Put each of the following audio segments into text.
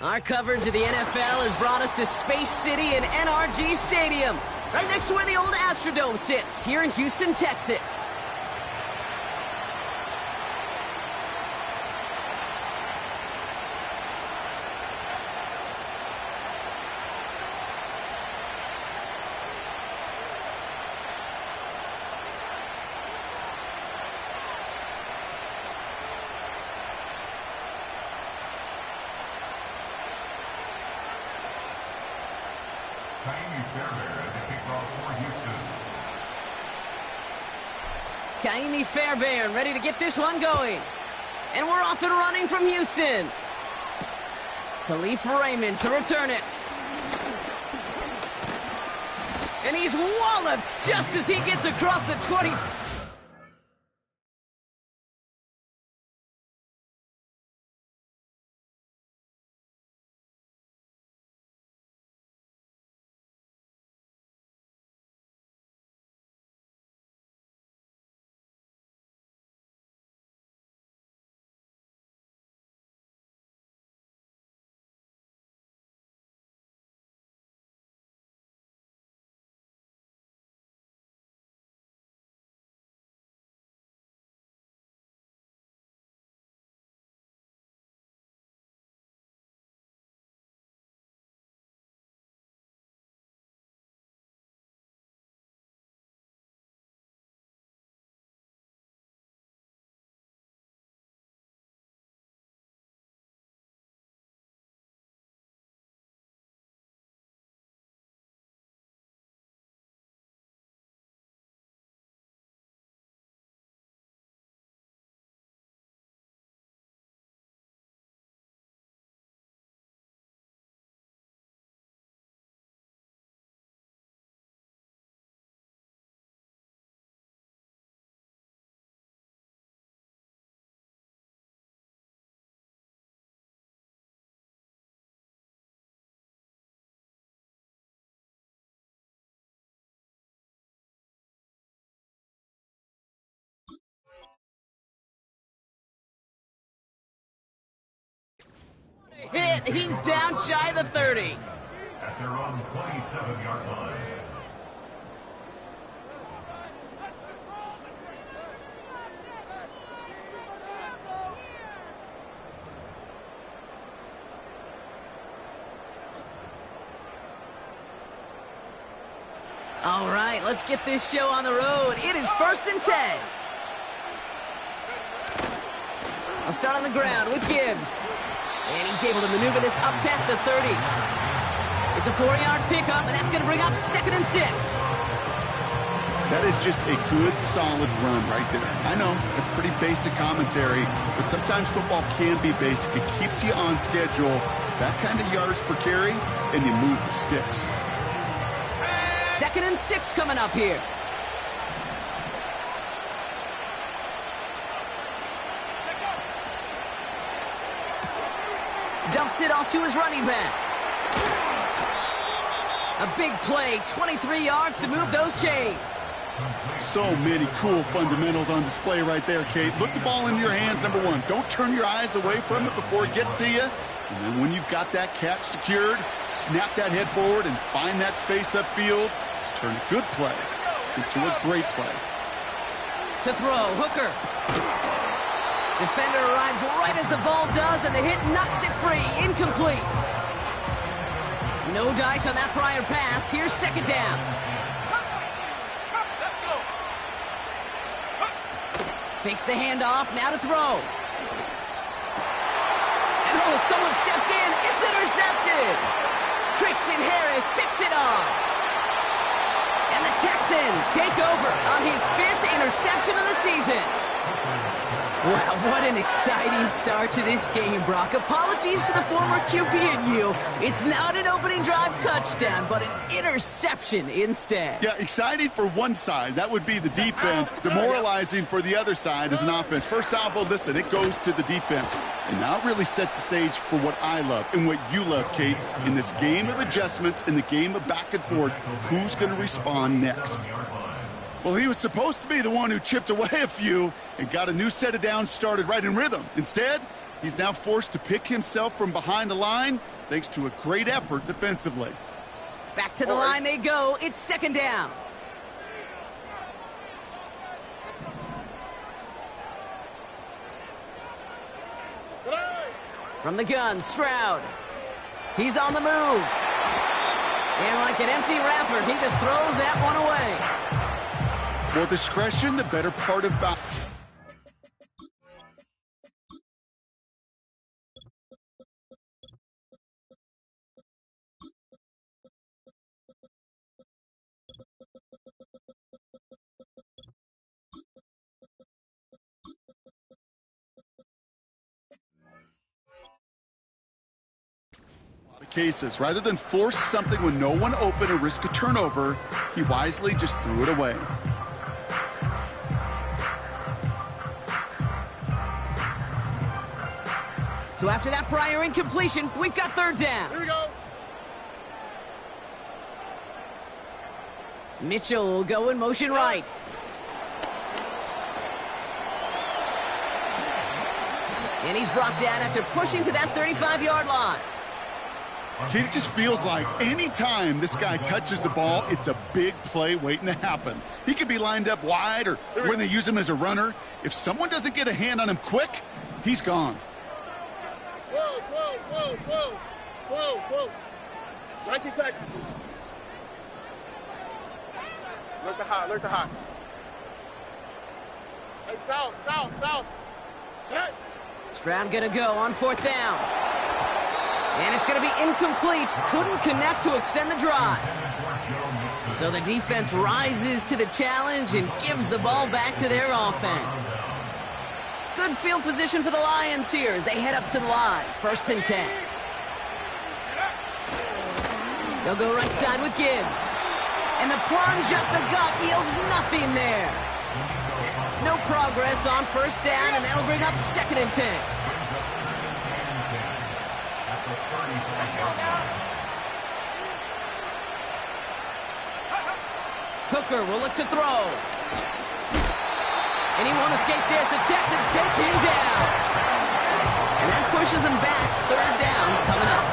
Our coverage of the NFL has brought us to Space City and NRG Stadium, right next to where the old Astrodome sits, here in Houston, Texas. Kaimi Fairbairn ready to get this one going. And we're off and running from Houston. Khalif Raymond to return it. And he's walloped just as he gets across the 20. Hit, he's down shy of the 30. At their own 27-yard line. All right, let's get this show on the road. It is 1st and 10. I'll start on the ground with Gibbs. And he's able to maneuver this up past the 30. It's a 4-yard pickup, and that's going to bring up 2nd and 6. That is just a good, solid run right there. I know, it's pretty basic commentary, but sometimes football can be basic. It keeps you on schedule, that kind of yards per carry, and you move the sticks. 2nd and 6 coming up here. Dumps it off to his running back. A big play, 23 yards to move those chains. So many cool fundamentals on display right there, Kate. Look the ball in your hands, number one. Don't turn your eyes away from it before it gets to you. And then when you've got that catch secured, snap that head forward and find that space upfield to turn a good play into a great play. To throw, Hooker. Defender arrives right as the ball does, and the hit knocks it free. Incomplete. No dice on that prior pass. Here's 2nd down. Fakes the handoff, now to throw. And oh, someone stepped in. It's intercepted. Christian Harris picks it off. And the Texans take over on his 5th interception of the season. Wow, what an exciting start to this game, Brock. Apologies to the former QB and you. It's not an opening drive touchdown, but an interception instead. Yeah, exciting for one side. That would be the defense. Demoralizing for the other side as an offense. First salvo, listen, it goes to the defense. And now it really sets the stage for what I love and what you love, Kate. In this game of adjustments, in the game of back and forth, who's going to respond next? Well, he was supposed to be the one who chipped away a few and got a new set of downs started right in rhythm. Instead, He's now forced to pick himself from behind the line thanks to a great effort defensively. Back to the line they go. It's second down. From the gun, Stroud. He's on the move. And like an empty wrapper, he just throws that one away. More discretion, the better part of value. Cases. Rather than force something when no one open or risk a turnover, he wisely just threw it away. So after that prior incompletion, we've got third down. Here we go. Mitchell will go in motion right. And he's brought down after pushing to that 35-yard line. It just feels like any time this guy touches the ball, it's a big play waiting to happen. He could be lined up wide or when they use him as a runner. If someone doesn't get a hand on him quick, he's gone. Whoa. 19 Texans. Look the high. Hey, south. Hey. Stroud gonna go on fourth down. And it's going to be incomplete. Couldn't connect to extend the drive. So the defense rises to the challenge and gives the ball back to their offense. Good field position for the Lions here as they head up to the line. 1st and 10. They'll go right side with Gibbs. And the plunge up the gut yields nothing there. No progress on 1st down, and that'll bring up 2nd and 10. Hooker will look to throw. And he won't escape this. The Texans take him down. And that pushes him back. 3rd down coming up.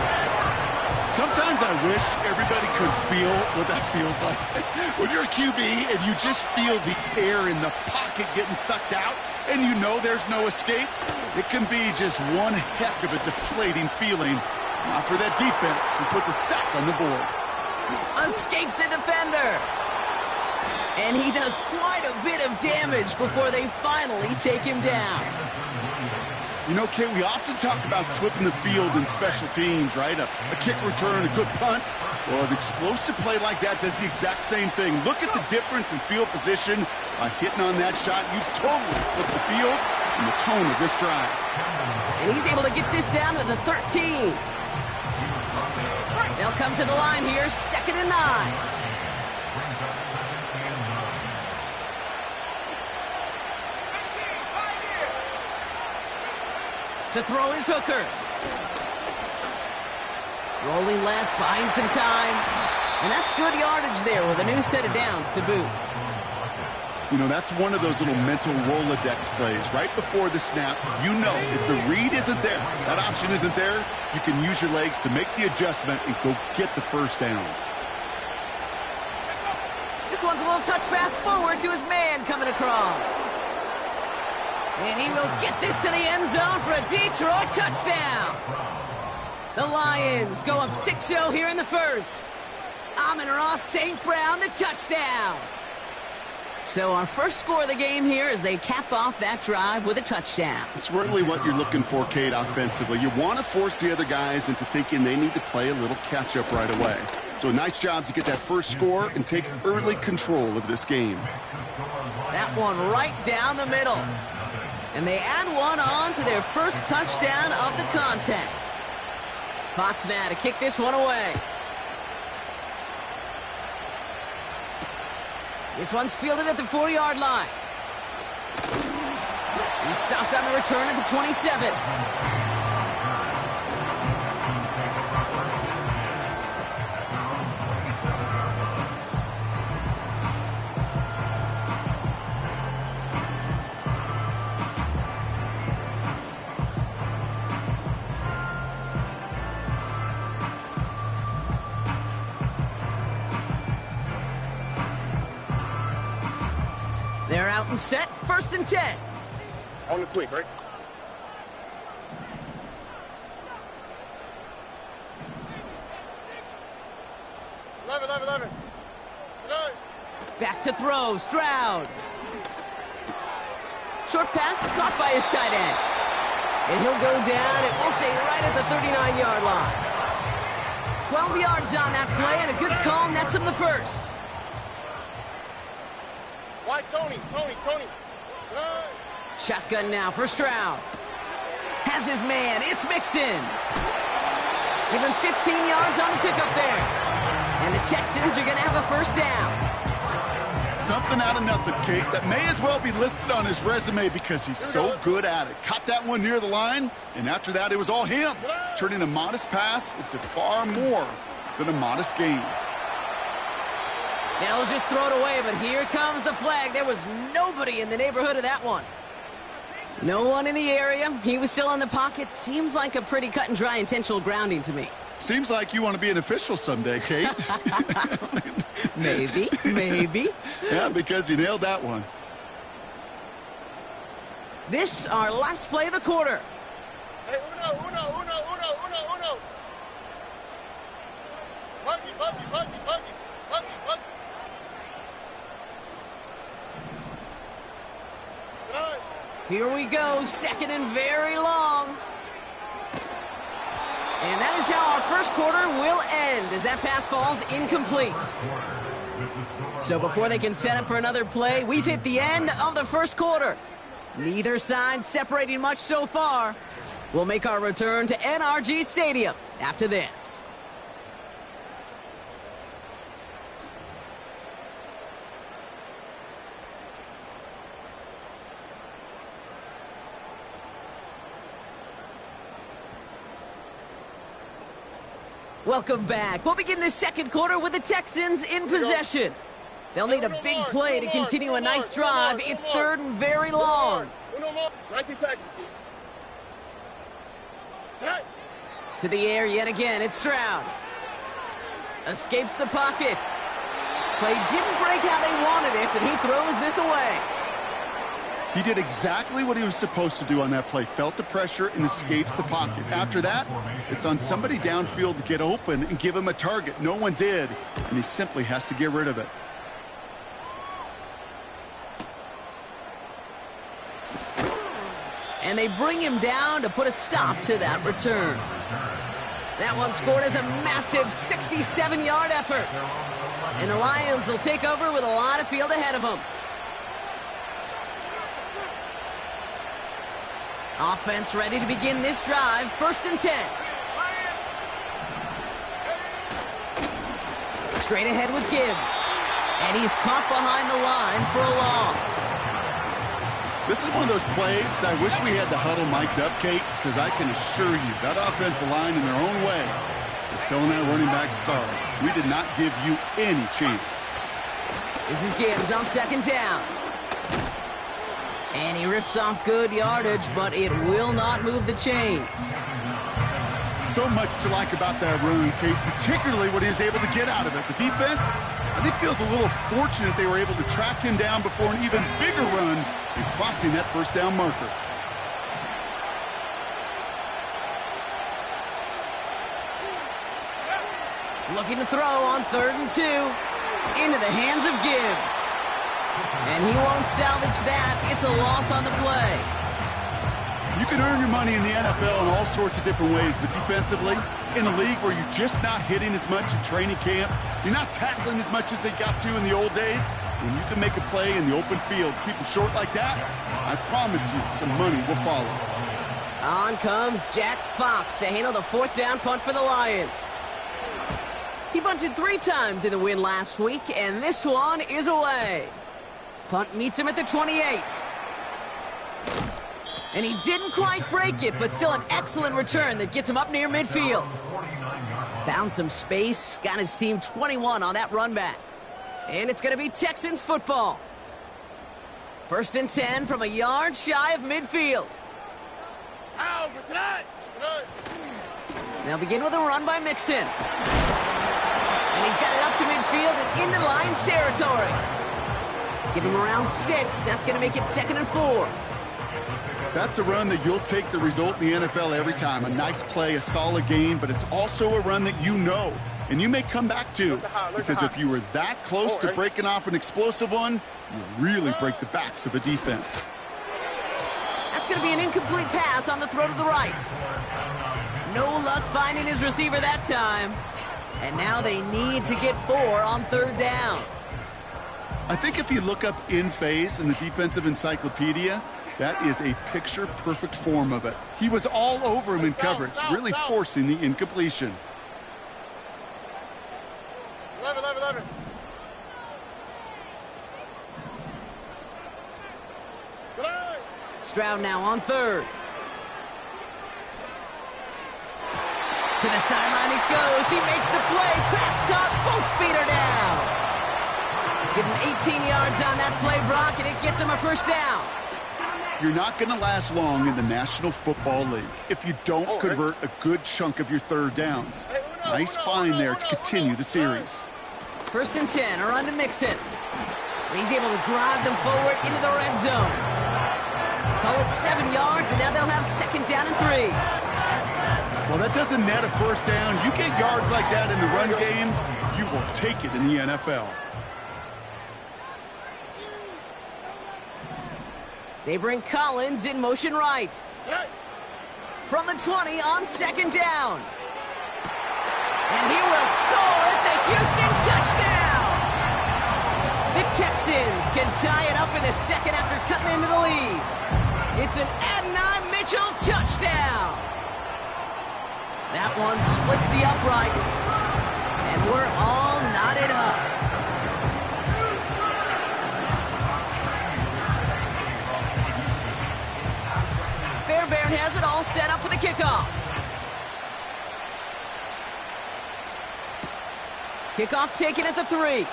Sometimes I wish everybody could feel what that feels like. When you're a QB and you just feel the air in the pocket getting sucked out and you know there's no escape, it can be just one heck of a deflating feeling. Not for that defense who puts a sack on the board. Escapes a defender. And he does quite a bit of damage before they finally take him down. You know, Kate, we often talk about flipping the field in special teams, right? A kick return, a good punt. Well, an explosive play like that does the exact same thing. Look at the difference in field position by hitting on that shot. You've totally flipped the field and the tone of this drive. And he's able to get this down to the 13. They'll come to the line here, 2nd and 9. To throw is Hooker. Rolling left, buying some time. And that's good yardage there with a new set of downs to boot. You know, that's one of those little mental Rolodex plays. Right before the snap, you know if the read isn't there, that option isn't there, you can use your legs to make the adjustment and go get the 1st down. This one's a little touch pass forward to his man coming across. And he will get this to the end zone for a Detroit touchdown. The Lions go up 6-0 here in the 1st. Amon-Ra St. Brown, the touchdown. So our first score of the game here as they cap off that drive with a touchdown. It's really what you're looking for, Kate, offensively. You want to force the other guys into thinking they need to play a little catch-up right away. So a nice job to get that first score and take early control of this game. That one right down the middle. And they add one on to their first touchdown of the contest. Fox now to kick this one away. This one's fielded at the 4-yard line. He's stopped on the return at the 27. They're out and set, 1st and 10. On the quick, right? Eleven. Back to throw, Stroud. Short pass caught by his tight end. And he'll go down, and we'll say right at the 39-yard line. 12 yards on that play, and a good call nets him the first. Why, Tony? Shotgun now for Stroud. Has his man, it's Mixon. Give him 15 yards on the pickup there. And the Texans are going to have a 1st down. Something out of nothing, Kate, that may as well be listed on his resume because he's so good at it. Caught that one near the line, and after that, it was all him. Turning a modest pass into far more than a modest gain. They'll just throw it away, but here comes the flag. There was nobody in the neighborhood of that one. No one in the area. He was still in the pocket. Seems like a pretty cut and dry intentional grounding to me. Seems like you want to be an official someday, Kate. Maybe. Yeah, because you nailed that one. This, our last play of the quarter. Hey, uno. Buggy. Here we go, 2nd and very long. And that is how our 1st quarter will end as that pass falls incomplete. So before they can set up for another play, we've hit the end of the 1st quarter. Neither side separating much so far. We'll make our return to NRG Stadium after this. Welcome back. We'll begin the 2nd quarter with the Texans in possession. They'll need a big play to continue a nice drive. It's 3rd and very long. To the air yet again. It's Stroud. Escapes the pocket. Play didn't break how they wanted it, and he throws this away. He did exactly what he was supposed to do on that play. Felt the pressure and escapes the pocket. After that, it's on somebody downfield to get open and give him a target. No one did, and he simply has to get rid of it. And they bring him down to put a stop to that return. That one scored as a massive 67-yard effort. And the Lions will take over with a lot of field ahead of them. Offense ready to begin this drive. 1st and 10. Straight ahead with Gibbs. And he's caught behind the line for a loss. This is one of those plays that I wish we had the huddle mic'd up, Kate, because I can assure you that offensive line in their own way is telling that running back, sorry, we did not give you any chance. This is Gibbs on 2nd down. And he rips off good yardage, but it will not move the chains. So much to like about that run, Kate, particularly what he was able to get out of it. The defense, I think, feels a little fortunate they were able to track him down before an even bigger run and crossing that 1st down marker. Looking to throw on 3rd and 2. Into the hands of Gibbs. And he won't salvage that. It's a loss on the play. You can earn your money in the NFL in all sorts of different ways, but defensively, in a league where you're just not hitting as much in training camp, you're not tackling as much as they got to in the old days, when you can make a play in the open field, keep them short like that, I promise you some money will follow. On comes Jack Fox to handle the 4th down punt for the Lions. He punted 3 times in the win last week, and this one is away. Punt meets him at the 28. And he didn't quite break it, but still an excellent return that gets him up near midfield. Found some space, got his team 21 on that run back. And it's going to be Texans football. 1st and 10 from a yard shy of midfield. They'll begin with a run by Mixon. And he's got it up to midfield and into Lions territory. Give him around 6. That's going to make it 2nd and 4. That's a run that you'll take the result in the NFL every time. A nice play, a solid gain, but it's also a run that you know, and you may come back to, because if you were that close to breaking off an explosive one, you really break the backs of a defense. That's going to be an incomplete pass on the throw to the right. No luck finding his receiver that time. And now they need to get 4 on 3rd down. I think if you look up in phase in the defensive encyclopedia, that is a picture-perfect form of it. He was all over him in coverage, really forcing the incompletion. 11. Stroud now on 3rd. To the sideline it goes. He makes the play. Pass caught. Both feet are down. Give him 18 yards on that play, Brock, and it gets him a 1st down. You're not going to last long in the National Football League if you don't convert a good chunk of your 3rd downs. Nice find there to continue the series. 1st and 10, a run to Mixon. He's able to drive them forward into the red zone. Call it 7 yards, and now they'll have 2nd down and 3. Well, that doesn't net a 1st down. You get yards like that in the run game, you will take it in the NFL. They bring Collins in motion right. From the 20 on 2nd down. And he will score. It's a Houston touchdown. The Texans can tie it up in the 2nd after cutting into the lead. It's an Adonai Mitchell touchdown. That one splits the uprights. And we're all knotted up. Fairbairn has it all set up for the kickoff. Kickoff taken at the 3.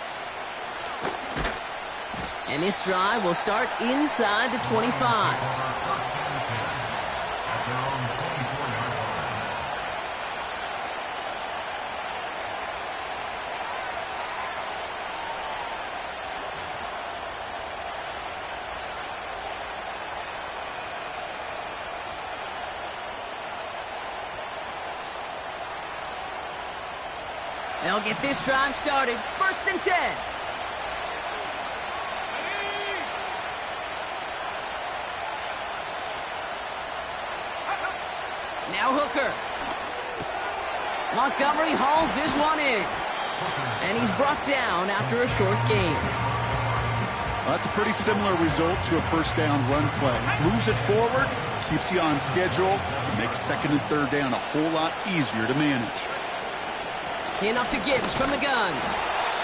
And this drive will start inside the 25. They'll get this drive started. 1st and 10. Now Hooker. Montgomery hauls this one in. And he's brought down after a short gain. Well, that's a pretty similar result to a 1st down run play. Moves it forward, keeps you on schedule, and makes 2nd and 3rd down a whole lot easier to manage. Enough to Gibbs from the gun.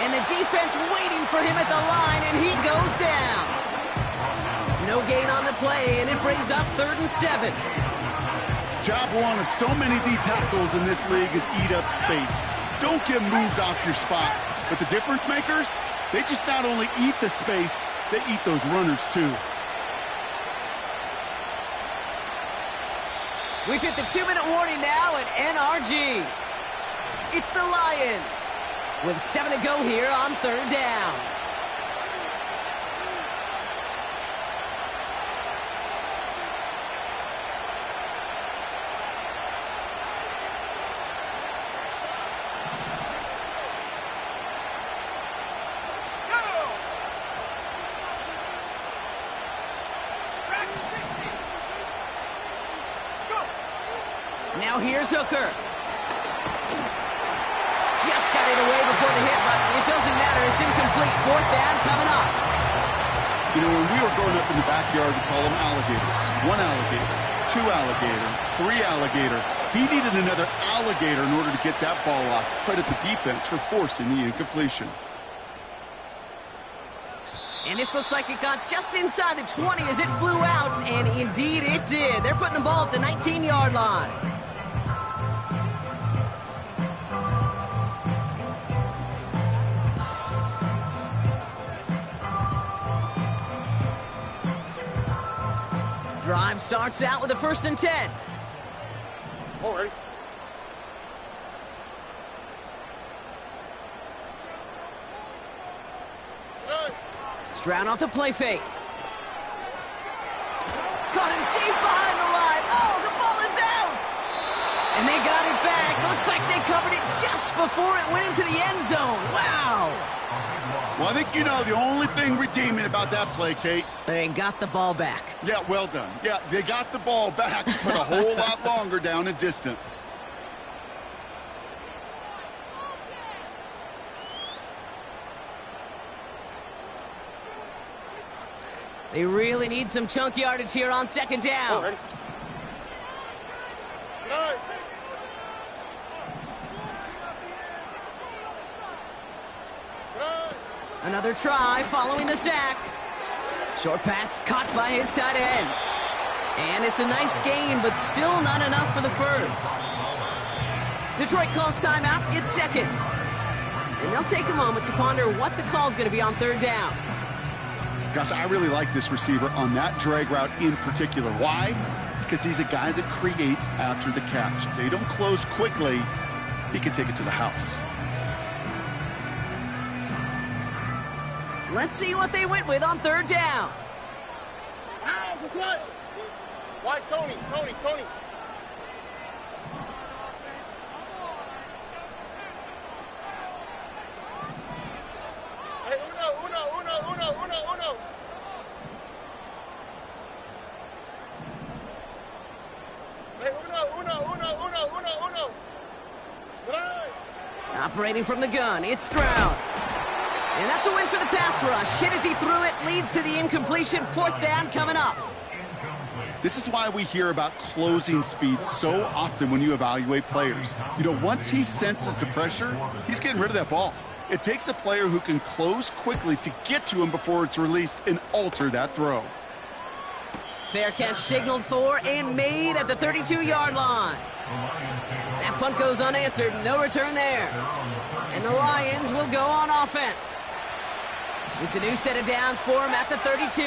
And the defense waiting for him at the line, and he goes down. No gain on the play, and it brings up 3rd and 7. Job one of so many D tackles in this league is eat up space. Don't get moved off your spot. But the difference makers, they just not only eat the space, they eat those runners too. We've hit the 2-minute warning now at NRG. It's the Lions with 7 to go here on 3rd down. Now here's Hooker. Just got it away before the hit, but it doesn't matter. It's incomplete. 4th down coming up. You know, when we were growing up in the backyard, we call them alligators. 1 alligator, 2 alligator, 3 alligator. He needed another alligator in order to get that ball off. Credit the defense for forcing the incompletion. And this looks like it got just inside the 20 as it flew out, and indeed it did. They're putting the ball at the 19-yard line. Drive starts out with a 1st and 10. All right. Stroud off the play fake. Caught him deep behind the line. Oh, the ball is out! And they got it back. Looks like they covered it just before it went into the end zone. Wow! Well, I think you know the only thing redeeming about that play, Kate. They got the ball back. Yeah, well done. Yeah, they got the ball back, but a whole lot longer down in distance. They really need some chunk yardage here on second down. Ready? Nice. Another try following the sack. Short pass caught by his tight end. And it's a nice gain, but still not enough for the first. Detroit calls timeout. It's second. And they'll take a moment to ponder what the call is going to be on third down. Gosh, I really like this receiver on that drag route in particular. Why? Because he's a guy that creates after the catch. They don't close quickly. He can take it to the house. Let's see what they went with on third down. Ow, what's that? Why, Tony? Hey, uno. Hey, uno. Right. Operating from the gun, it's Stroud. And that's a win for the pass rush. Hit as he threw it, leads to the incompletion. Fourth down coming up. This is why we hear about closing speed so often when you evaluate players. You know, once he senses the pressure, he's getting rid of that ball. It takes a player who can close quickly to get to him before it's released and alter that throw. Fair catch signaled for and made at the 32-yard line. That punt goes unanswered. No return there. And the Lions will go on offense. It's a new set of downs for him at the 32.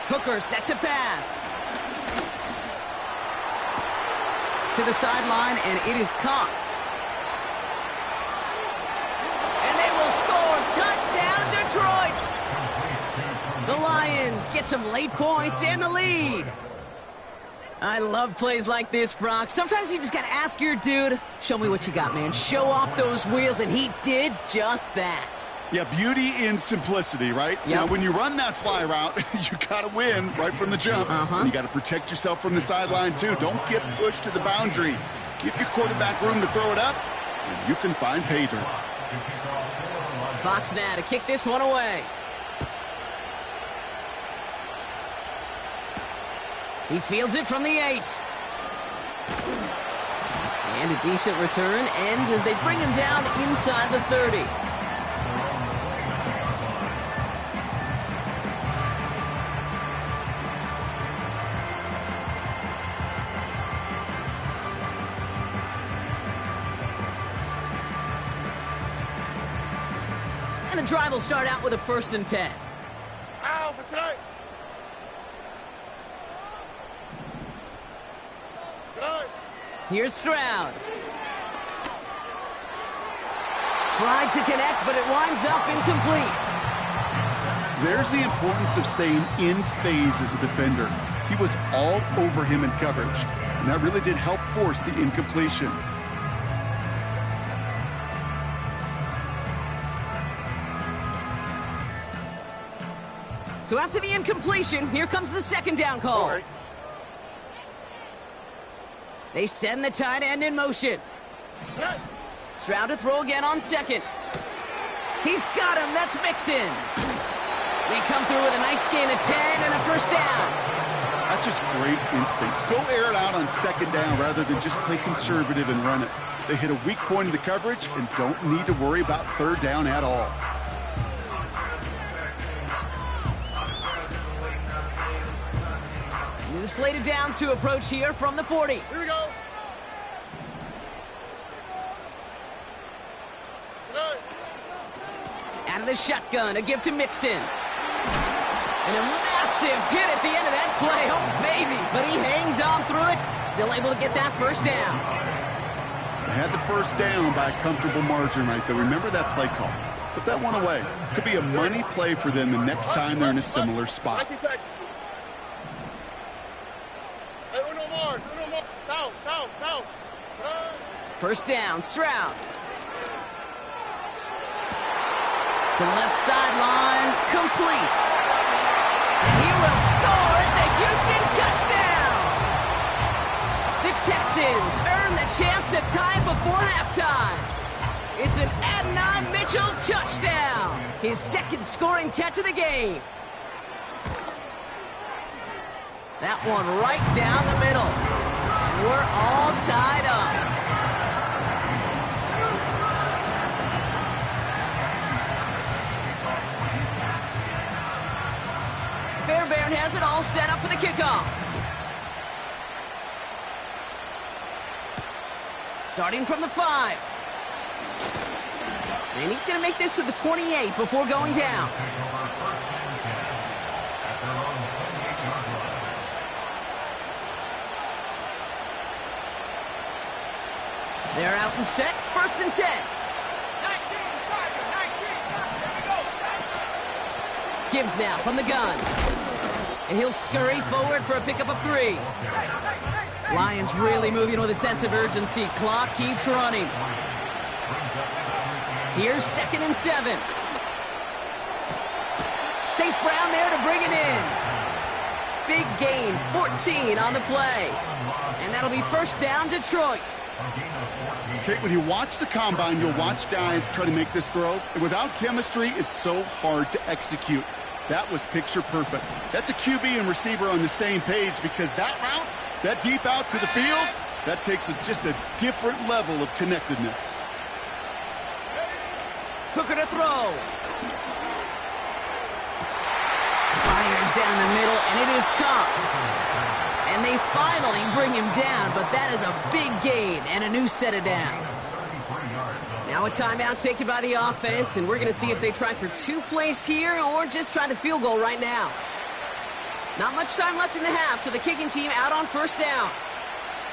Hooker set to pass. To the sideline, and it is caught. And they will score. Touchdown, Detroit! The Lions get some late points and the lead. I love plays like this, Brock. Sometimes you just got to ask your dude, show me what you got, man. Show off those wheels, and he did just that. Yeah, beauty in simplicity, right? Yep. Now, when you run that fly route, you got to win right from the jump. And you got to protect yourself from the sideline, too. Don't get pushed to the boundary. Give your quarterback room to throw it up, and you can find pay dirt. Fox now to kick this one away. He fields it from the 8. And a decent return ends as they bring him down inside the 30. And the drive will start out with a 1st and 10. Ow, what's that? Here's Stroud. Tried to connect, but it winds up incomplete. There's the importance of staying in phase as a defender. He was all over him in coverage, and that really did help force the incompletion. So after the incompletion, here comes the 2nd down call. Right. They send the tight end in motion. Stroud to throw again on 2nd. He's got him. That's Mixon. They come through with a nice gain of 10 and a 1st down. That's just great instincts. Go air it out on 2nd down rather than just play conservative and run it. They hit a weak point in the coverage and don't need to worry about 3rd down at all. New slate of downs to approach here from the 40. Here we go. Out of the shotgun, a give to Mixon. And a massive hit at the end of that play. Oh, baby. But he hangs on through it. Still able to get that first down. They had the first down by a comfortable margin right there. Remember that play call. Put that one away. Could be a money play for them the next time they're in a similar spot. First down, Stroud. To left sideline, complete. And he will score. It's a Houston touchdown. The Texans earn the chance to tie before halftime. It's an Adonai Mitchell touchdown. His second scoring catch of the game. That one right down the middle. And we're all tied up. Fairbairn has it all set up for the kickoff. Starting from the 5. And he's going to make this to the 28 before going down. They're out and set. First and 10. Gibbs now from the gun. And he'll scurry forward for a pickup of 3. Lions really moving with a sense of urgency. Clock keeps running. Here's 2nd and 7. St. Brown there to bring it in. Big gain, 14 on the play. And that'll be first down, Detroit. Okay, when you watch the combine, you'll watch guys try to make this throw. And without chemistry, it's so hard to execute. That was picture perfect. That's a QB and receiver on the same page because that route, that deep out to the field, that takes just a different level of connectedness. Hooker to throw. Fires down the middle, and it is caught. And they finally bring him down, but that is a big gain and a new set of downs. Now a timeout taken by the offense, and we're going to see if they try for 2 plays here or just try the field goal right now. Not much time left in the half, so the kicking team out on first down.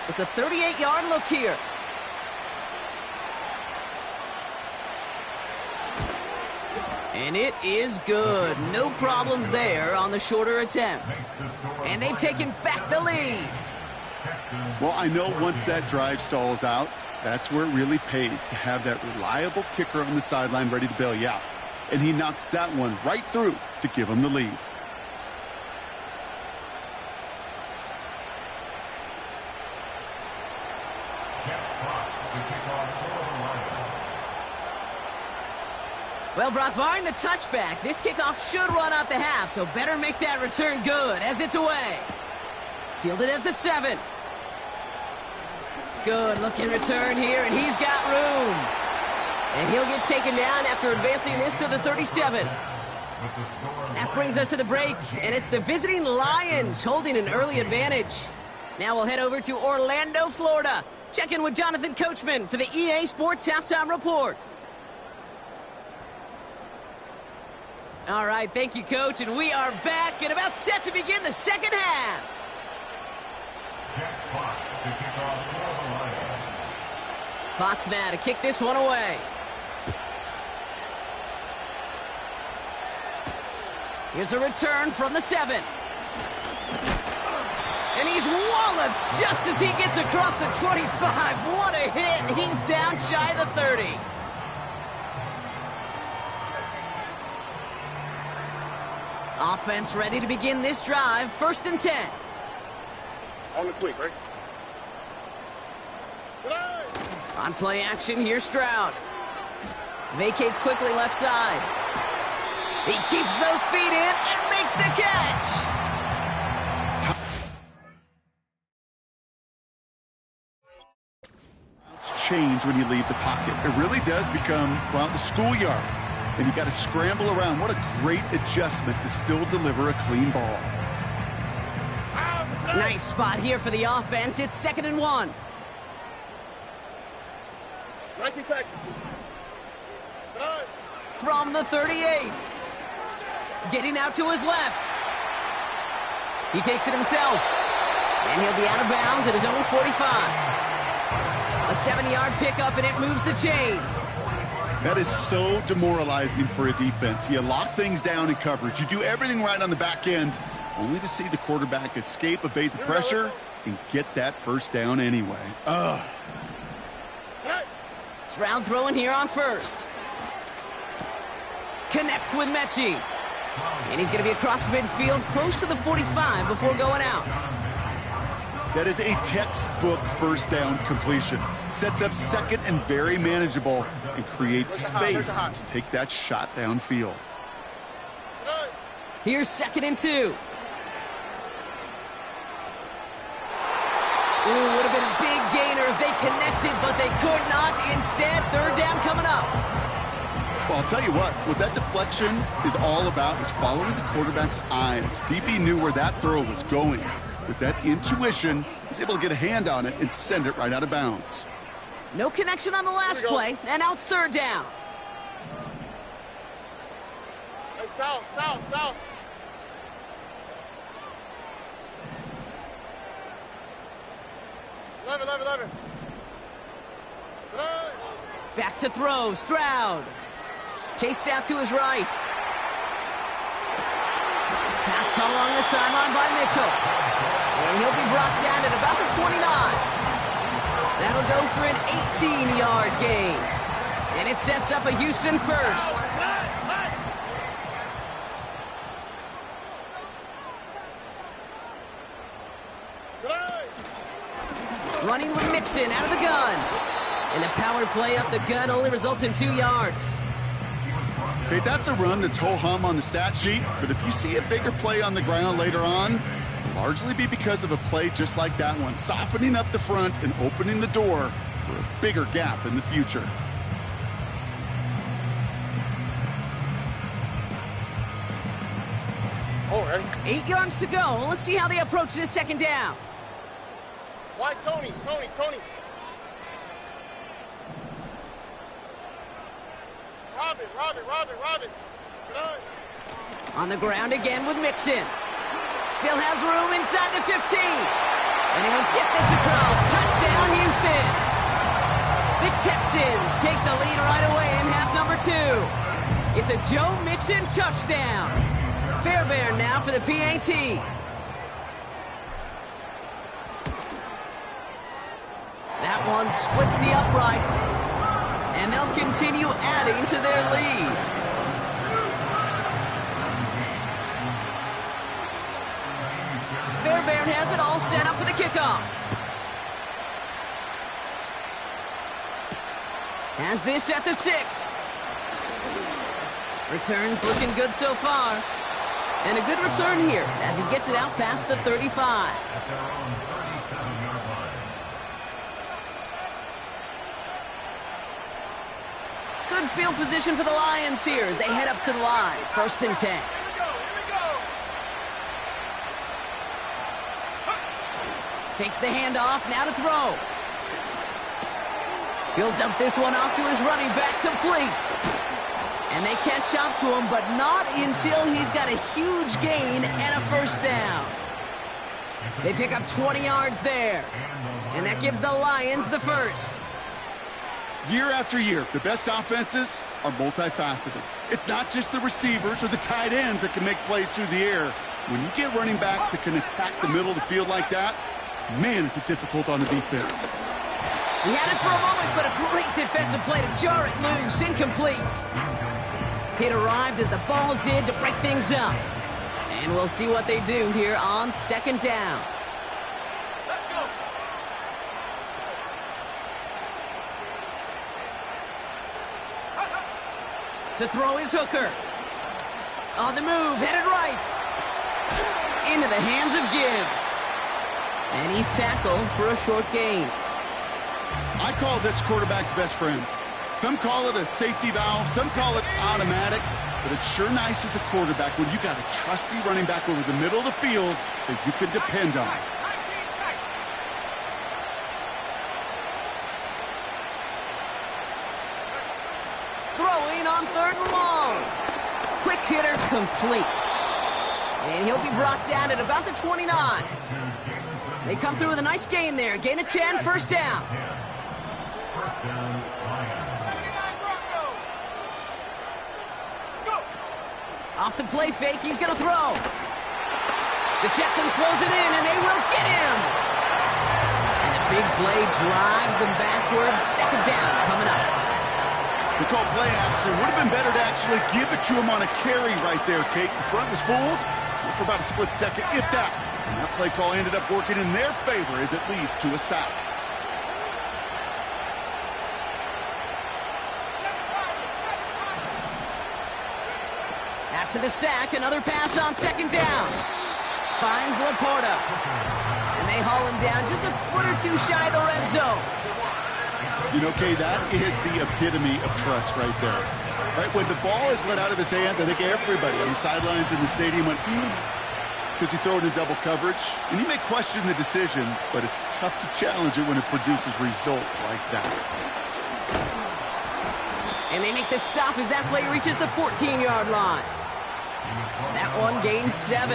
It's a 38-yard look here. And it is good. No problems there on the shorter attempt. And they've taken back the lead. Well, I know once that drive stalls out, that's where it really pays to have that reliable kicker on the sideline ready to bail you out. And he knocks that one right through to give him the lead. Well, Brock, barring the touchback, this kickoff should run out the half, so better make that return good as it's away. Fielded at the 7. Good looking return here, and he's got room. And he'll get taken down after advancing this to the 37. That brings us to the break, and it's the visiting Lions holding an early advantage. Now we'll head over to Orlando, Florida. Check in with Jonathan Coachman for the EA Sports Halftime Report. All right, thank you, Coach, and we are back and about set to begin the second half. Fox now to kick this one away. Here's a return from the 7. And he's walloped just as he gets across the 25. What a hit. He's down shy of the 30. Offense ready to begin this drive. First and 10. On the quick, right? On play action, here's Stroud. Vacates quickly left side. He keeps those feet in and makes the catch. It's change when you leave the pocket. It really does become, well, the schoolyard. And you got to scramble around. What a great adjustment to still deliver a clean ball. Nice spot here for the offense. It's 2nd and 1. 19 Texans. From the 38. Getting out to his left. He takes it himself. And he'll be out of bounds at his own 45. A 7-yard pickup, and it moves the chains. That is so demoralizing for a defense. You lock things down in coverage. You do everything right on the back end, only to see the quarterback escape, evade the pressure, and get that first down anyway. Ugh. Stroud throwing here on first. Connects with Mechie. And he's going to be across midfield, close to the 45 before going out. That is a textbook first down completion. Sets up second and very manageable and creates space to take that shot downfield. Here's 2nd and 2. Ooh, would have been a big gainer if they connected, but they could not. Instead, 3rd down coming up. Well, I'll tell you what that deflection is all about is following the quarterback's eyes. DB knew where that throw was going. With that intuition, he was able to get a hand on it and send it right out of bounds. No connection on the last play, and now it's 3rd down. Hey, south. 11. Back to throw, Stroud. Chased out to his right. Pass caught along the sideline by Mitchell. And he'll be brought down at about the 29. That'll go for an 18-yard gain. And it sets up a Houston first. Running with Mixon out of the gun. And the power play up the gut only results in 2 yards. Okay, that's a run that's ho-hum on the stat sheet, but if you see a bigger play on the ground later on, it'll largely be because of a play just like that one, softening up the front and opening the door for a bigger gap in the future. Oh, ready? 8 yards to go. Let's see how they approach this 2nd down. Why, Tony? Robin. On the ground again with Mixon. Still has room inside the 15. And he'll get this across. Touchdown, Houston. The Texans take the lead right away in half number 2. It's a Joe Mixon touchdown. Fairbairn now for the PAT. That one splits the uprights. And they'll continue adding to their lead. Fairbairn has it all set up for the kickoff. Has this at the 6. Returns looking good so far. And a good return here as he gets it out past the 35. Good field position for the Lions here as they head up to the line. 1st and 10. Takes the handoff, now to throw. He'll dump this one off to his running back, complete. And they catch up to him, but not until he's got a huge gain and a 1st down. They pick up 20 yards there. And that gives the Lions the 1st. Year after year, the best offenses are multifaceted. It's not just the receivers or the tight ends that can make plays through the air. When you get running backs that can attack the middle of the field like that, man, is it difficult on the defense. He had it for a moment, but a great defensive play to jar it loose. Incomplete. It arrived as the ball did to break things up. And we'll see what they do here on 2nd down. To throw his Hooker. On the move, headed right. Into the hands of Gibbs. And he's tackled for a short gain. I call this quarterback's best friend. Some call it a safety valve, some call it automatic, but it's sure nice as a quarterback when you got a trusty running back over the middle of the field that you can depend on. Throwing on 3rd and long. Quick hitter complete. And he'll be brought down at about the 29. They come through with a nice gain there. Gain of 10, first down. First down, Lions. Off the play fake, he's going to throw. The Texans close it in, and they will get him. And a big play drives them backwards. Second down coming up. They call play action. Would have been better to actually give it to him on a carry right there, Kate. The front was fooled for about a split second, if that. And that play call ended up working in their favor as it leads to a sack. After the sack, another pass on second down. Finds Laporta. And they haul him down just a foot or two shy of the red zone. You know, Kay, that is the epitome of trust right there. Right, when the ball is let out of his hands, I think everybody on the sidelines in the stadium went, because he threw it in double coverage. And you may question the decision, but it's tough to challenge it when it produces results like that. And they make the stop as that play reaches the 14-yard line. That one gains 7.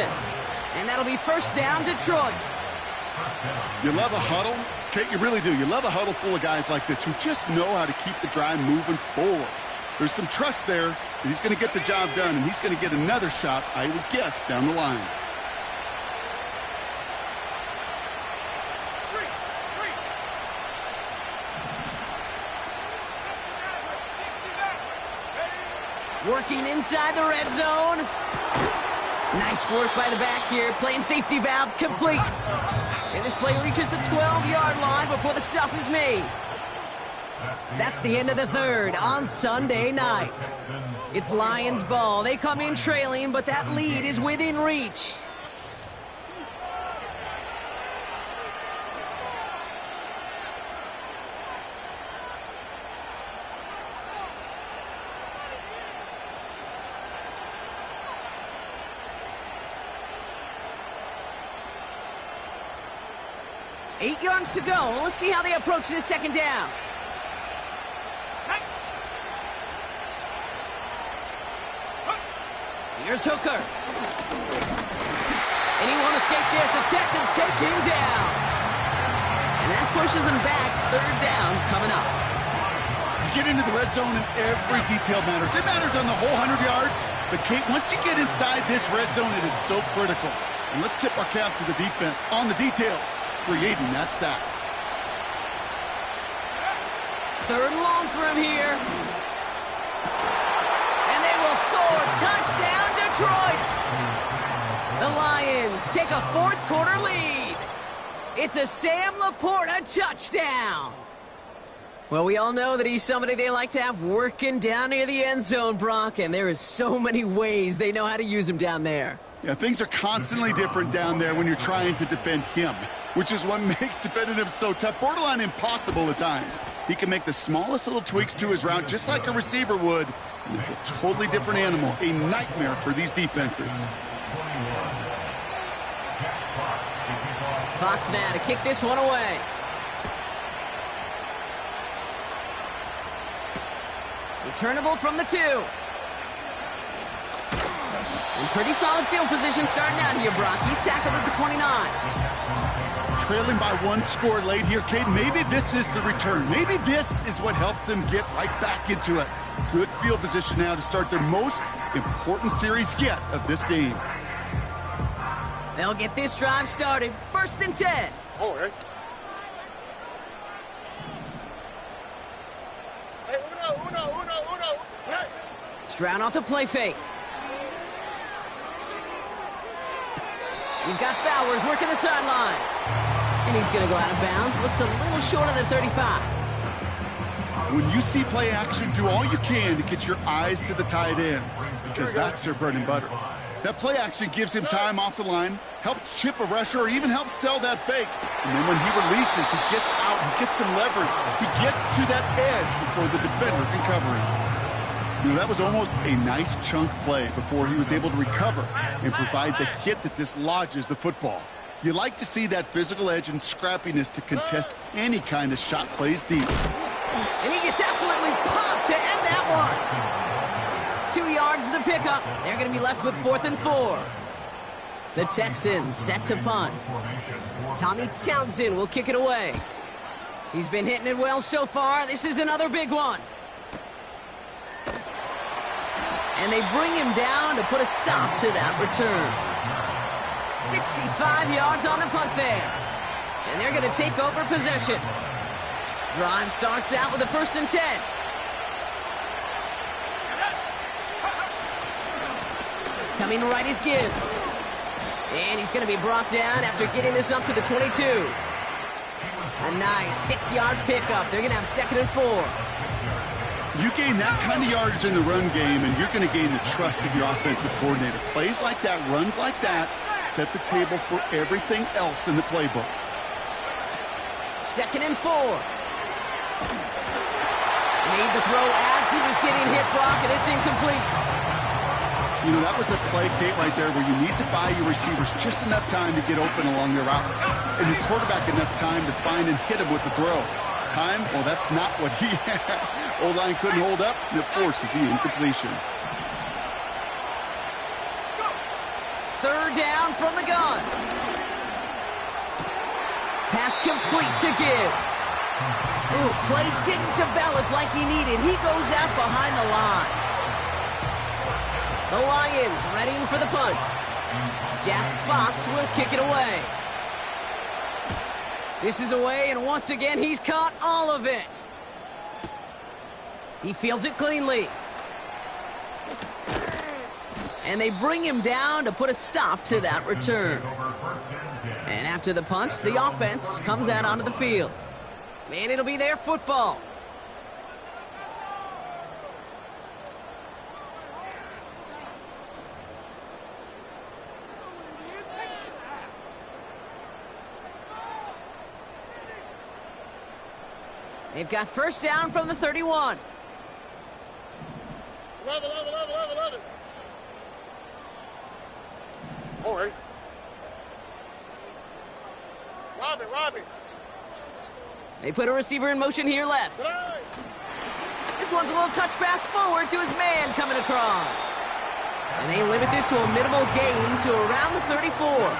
And that'll be first down, Detroit. You love a huddle? Kate, you really do. You love a huddle full of guys like this who just know how to keep the drive moving forward. There's some trust there that he's going to get the job done, and he's going to get another shot, I would guess, down the line. Working inside the red zone. Nice work by the back here. Playing safety valve complete. And this play reaches the 12-yard line before the stop is made. That's the end of the third on Sunday night. It's Lions ball. They come in trailing, but that lead is within reach. Eight yards to go. Let's see how they approach this second down. Here's Hooker. And he won't escape this. The Texans take him down. And that pushes him back. Third down coming up. You get into the red zone and every detail matters. It matters on the whole 100 yards. But, Kate, once you get inside this red zone, it is so critical. And let's tip our cap to the defense on the details, creating that sack. Third and long for him here. And they will score. Touchdown, Detroit. The Lions take a fourth quarter lead. It's a Sam Laporta touchdown. Well, we all know that he's somebody they like to have working down near the end zone, Brock, and there is so many ways they know how to use him down there. Yeah, things are constantly different down there when you're trying to defend him, which is what makes defending him so tough, borderline impossible at times. He can make the smallest little tweaks to his route just like a receiver would, and it's a totally different animal, a nightmare for these defenses. Fox now to kick this one away. Returnable from the 2. In pretty solid field position starting out here, Brock. He's tackled at the 29. Trailing by 1 score late here, Kate. Maybe this is the return. Maybe this is what helps them get right back into it. Good field position now to start their most important series yet of this game. They'll get this drive started. First and 10. Oh, right. Hey, uno. Hey. Stroud off the play fake. He's got Bowers working the sideline. And he's going to go out of bounds. Looks a little short of the 35. When you see play action, do all you can to get your eyes to the tight end, because that's their bread and butter. That play action gives him time off the line, helps chip a rusher, or even helps sell that fake. And then when he releases, he gets out, he gets some leverage. He gets to that edge before the defender can cover him. You know, that was almost a nice chunk play before he was able to recover and provide the hit that dislodges the football. You like to see that physical edge and scrappiness to contest any kind of shot plays deep. And he gets absolutely popped to end that one. 2 yards to the pickup. They're going to be left with 4th and 4. The Texans set to punt. Tommy Townsend will kick it away. He's been hitting it well so far. This is another big one. And they bring him down to put a stop to that return. 65 yards on the punt there. And they're going to take over possession. Drive starts out with a 1st and 10. Coming right is Gibbs. And he's going to be brought down after getting this up to the 22. A nice 6-yard pickup. They're going to have 2nd and 4. You gain that kind of yardage in the run game, and you're going to gain the trust of your offensive coordinator. Plays like that, runs like that, set the table for everything else in the playbook. 2nd and 4. Made the throw as he was getting hit, Brock, and it's incomplete. You know, that was a play, Kate, right there where you need to buy your receivers just enough time to get open along their routes, and your quarterback enough time to find and hit him with the throw. Time? Well, that's not what he had. O-line couldn't hold up, and it forces the incompletion. 3rd down from the gun. Pass complete to Gibbs. Ooh, play didn't develop like he needed. He goes out behind the line. The Lions readying for the punt. Jack Fox will kick it away. This is away, and once again, he's caught all of it. He fields it cleanly. And they bring him down to put a stop to that return. And after the punt, the offense comes out onto the field. And it'll be their football. They've got 1st down from the 31. Love it. All right. Robbie. They put a receiver in motion here left. This one's a little touch pass forward to his man coming across. And they limit this to a minimal gain to around the 34.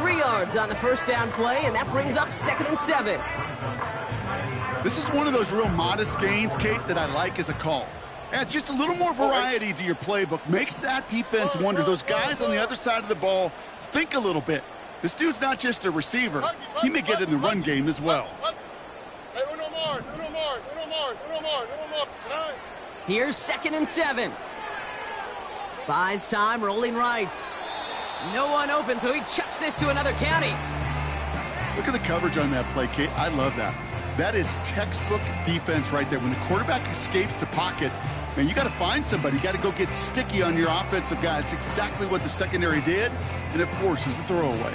3 yards on the 1st down play, and that brings up 2nd and 7. This is one of those real modest gains, Kate, that I like as a call. And it's just a little more variety to your playbook. Makes that defense wonder. Those guys on the other side of the ball think a little bit. This dude's not just a receiver. He may get in the run game as well. Hey, uno more. Here's 2nd and 7. Buys time, rolling right. No one open, so he chucks this to another county. Look at the coverage on that play, Kate. I love that. That is textbook defense right there. When the quarterback escapes the pocket, man, you got to find somebody. You got to go get sticky on your offensive guy. It's exactly what the secondary did, and it forces the throwaway.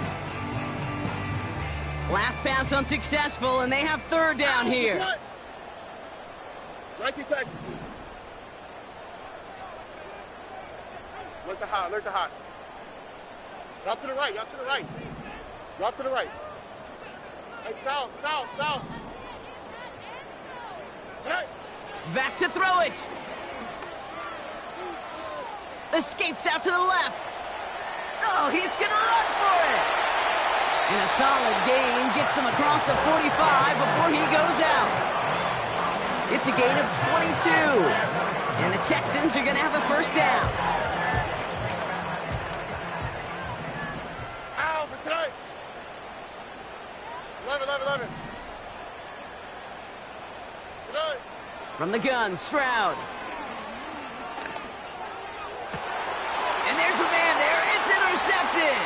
Last pass unsuccessful, and they have 3rd down here. 19 Texans. Look the hot. Y'all to the right. Hey, south. Hey. Back to throw it. Escapes out to the left. Oh, he's going to run for it. And a solid gain gets them across the 45 before he goes out. It's a gain of 22. And the Texans are going to have a 1st down. Ow, for tonight. 11. Tonight. From the gun, Stroud. And there's a man there. It's intercepted.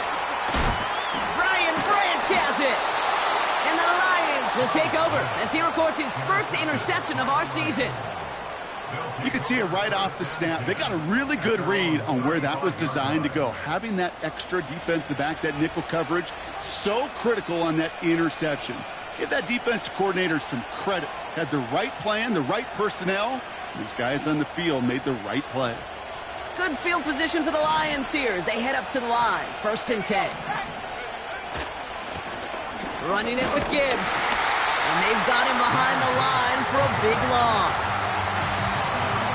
Brian Branch has it. And the Lions will take over as he records his 1st interception of our season. You can see it right off the snap. They got a really good read on where that was designed to go. Having that extra defensive back, that nickel coverage, so critical on that interception. Give that defensive coordinator some credit. Had the right plan, the right personnel. These guys on the field made the right play. Good field position for the Lions here as they head up to the line. 1st and 10. Running it with Gibbs. And they've got him behind the line for a big loss.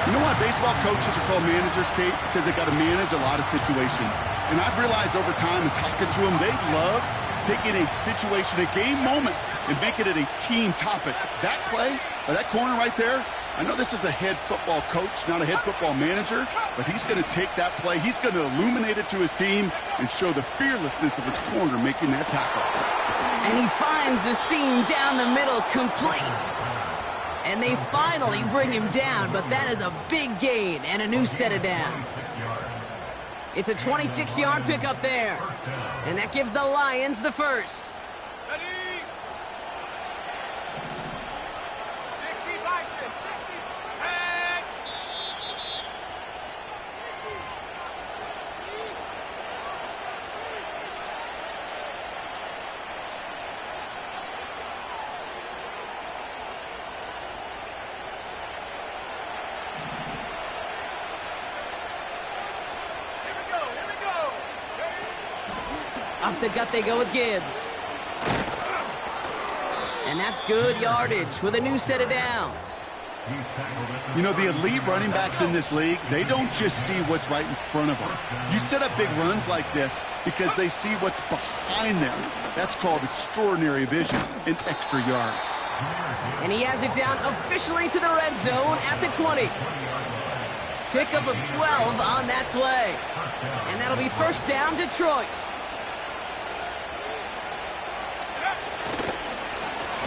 You know why baseball coaches are called managers, Kate? Because they got to manage a lot of situations. And I've realized over time in talking to them, they love taking a situation, a game moment, and making it a team topic. That play, or that corner right there, I know this is a head football coach, not a head football manager, but he's going to take that play, he's going to illuminate it to his team and show the fearlessness of his corner making that tackle. And he finds the seam down the middle complete. And they finally bring him down, but that is a big gain and a new set of downs. It's a 26-yard pickup there. And that gives the Lions the first. Off the gut they go with Gibbs. And that's good yardage with a new set of downs. You know, the elite running backs in this league, they don't just see what's right in front of them. You set up big runs like this because they see what's behind them. That's called extraordinary vision and extra yards. And he has it down officially to the red zone at the 20. Pickup of 12 on that play. And that'll be first down, Detroit.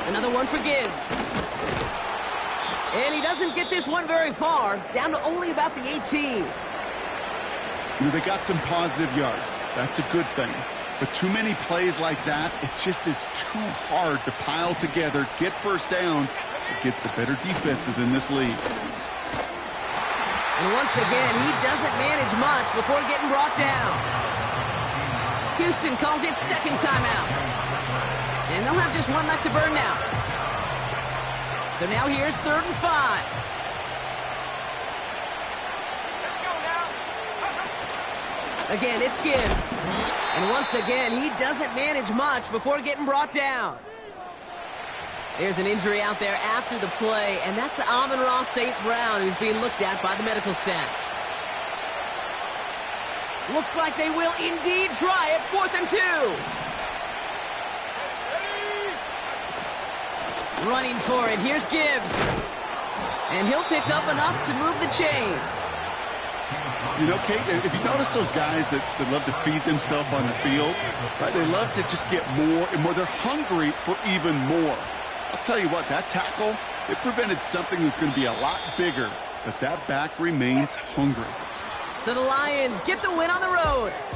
Another one for Gibbs. And he doesn't get this one very far, down to only about the 18. You know, they got some positive yards. That's a good thing. But too many plays like that, it just is too hard to pile together, get first downs against the better defenses in this league. And once again, he doesn't manage much before getting brought down. Houston calls it second timeout. And they'll have just one left to burn now. So now here's 3rd and 5. Let's go now. Again, it's Gibbs. And once again, he doesn't manage much before getting brought down. There's an injury out there after the play, and that's Amon-Ra St. Brown who's being looked at by the medical staff. Looks like they will indeed try it, 4th and 2. Running for it. Here's Gibbs. And he'll pick up enough to move the chains. You know, Kate, if you notice those guys that love to feed themselves on the field, right? They love to just get more and more. They're hungry for even more. I'll tell you what, that tackle, it prevented something that's going to be a lot bigger, but that back remains hungry. So the Lions get the win on the road.